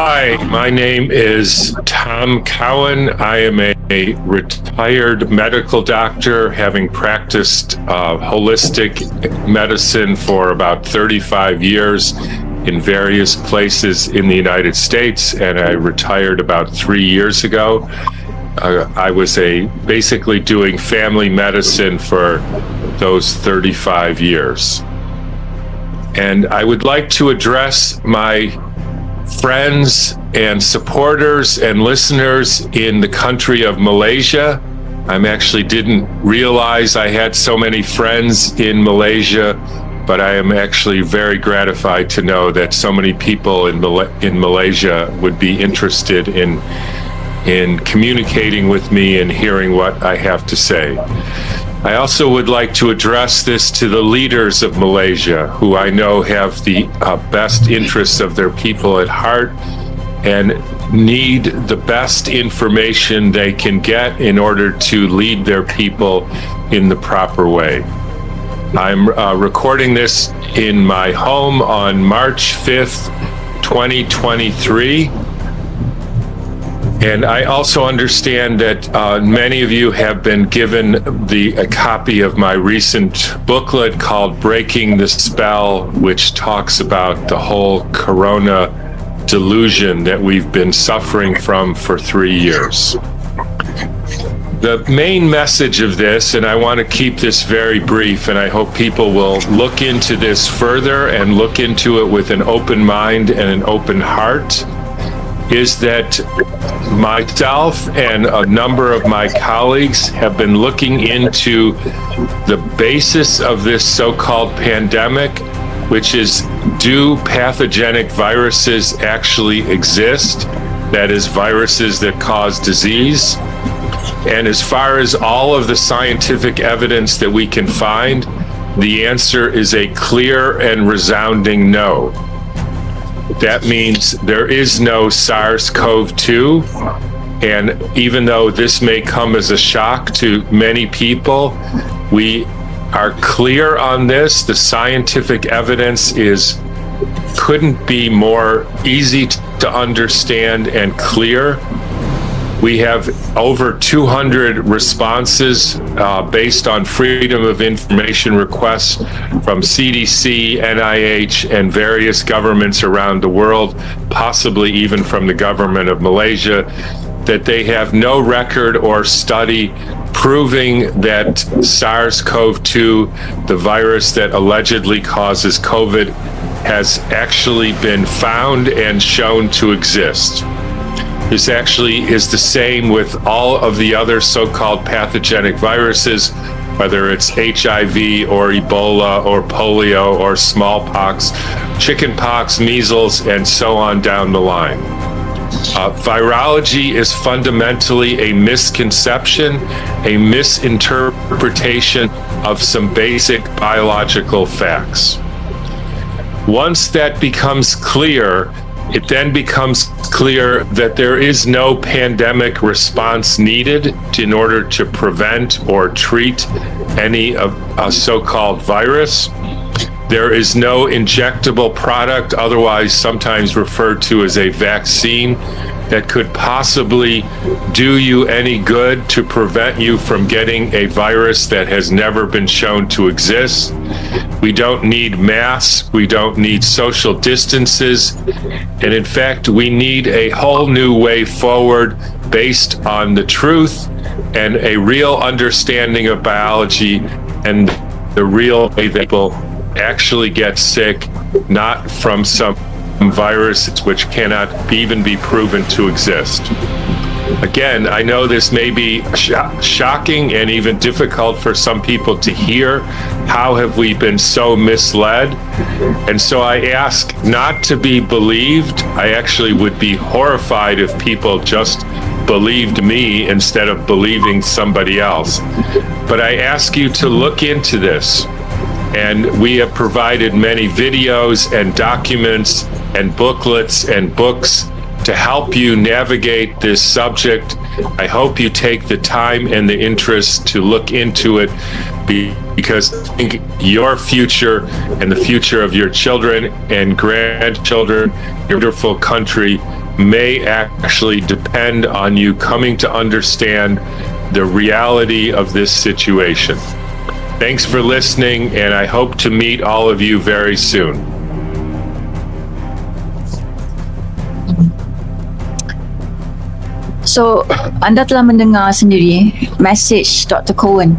Hi, my name is Tom Cowan. I am a retired medical doctor, having practiced holistic medicine for about 35 years in various places in the United States, and I retired about 3 years ago. I was basically doing family medicine for those 35 years. And I would like to address my friends and supporters and listeners in the country of Malaysia. I actually didn't realize I had so many friends in Malaysia, but I am actually very gratified to know that so many people in Malaysia would be interested in communicating with me and hearing what I have to say. I also would like to address this to the leaders of Malaysia, who I know have the best interests of their people at heart and need the best information they can get in order to lead their people in the proper way. I'm recording this in my home on March 5th, 2023. And I also understand that many of you have been given a copy of my recent booklet called Breaking the Spell, which talks about the whole corona delusion that we've been suffering from for 3 years. The main message of this, and I want to keep this very brief, and I hope people will look into this further and look into it with an open mind and an open heart, is that myself and a number of my colleagues have been looking into the basis of this so-called pandemic, which is, do pathogenic viruses actually exist? That is, viruses that cause disease. And as far as all of the scientific evidence that we can find, the answer is a clear and resounding no. That means there is no SARS-CoV-2, and even though this may come as a shock to many people, we are clear on this. The scientific evidence couldn't be more easy to understand and clear. We have over 200 responses based on Freedom of Information requests from CDC, NIH, and various governments around the world, possibly even from the government of Malaysia, that they have no record or study proving that SARS-CoV-2, the virus that allegedly causes COVID, has actually been found and shown to exist. This actually is the same with all of the other so-called pathogenic viruses, whether it's HIV or Ebola or polio or smallpox, chickenpox, measles, and so on down the line. Virology is fundamentally a misconception, a misinterpretation of some basic biological facts. Once that becomes clear, it then becomes clear that there is no pandemic response needed in order to prevent or treat any of a so-called virus. There is no injectable product, otherwise sometimes referred to as a vaccine, that could possibly do you any good to prevent you from getting a virus that has never been shown to exist. We don't need masks, we don't need social distances, and in fact, we need a whole new way forward based on the truth and a real understanding of biology and the real way that people actually get sick, not from some virus which cannot even be proven to exist. Again, I know this may be shocking and even difficult for some people to hear. How have we been so misled? And so I ask not to be believed. I actually would be horrified if people just believed me instead of believing somebody else. But I ask you to look into this. And we have provided many videos and documents and booklets and books to help you navigate this subject. I hope you take the time and the interest to look into it, because I think your future and the future of your children and grandchildren, your wonderful country, may actually depend on you coming to understand the reality of this situation. Thanks for listening, and I hope to meet all of you very soon. So, anda telah mendengar sendiri message Dr. Cohen